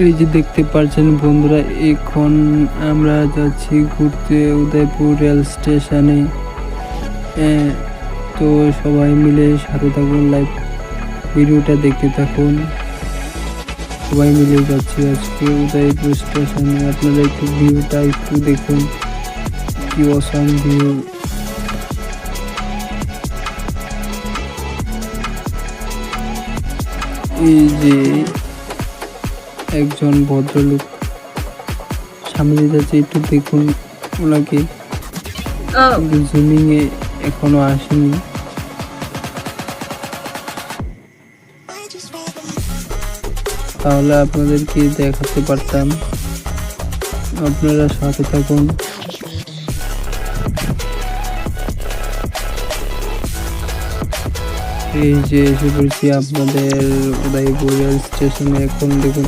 এই যে দেখতে পাচ্ছেন বন্ধুরা, এখন আমরা যাচ্ছি ঘুরতে উদয়পুর রেল স্টেশনে। তো সবাই মিলে সাথে থাকুন, লাইভ ভিডিওটা দেখতে থাকুন। সবাই মিলে যাচ্ছি আজকে উদয়পুর স্টেশনে। আপনারা একটু ভিউটা একটু দেখুন, কি অসাম ভিউ। এই যে একজন ভদ্রলোক সামনে যাচ্ছে, একটু দেখুন ওনাকে। জুমিং এ এখনো আসেনি। তাহলে আপনাদেরকে দেখাতে পারতাম। আপনারা সাথে থাকুন। এই যে এসে পড়েছি আপনাদের উদয়পুর রেল স্টেশনে। এখন দেখুন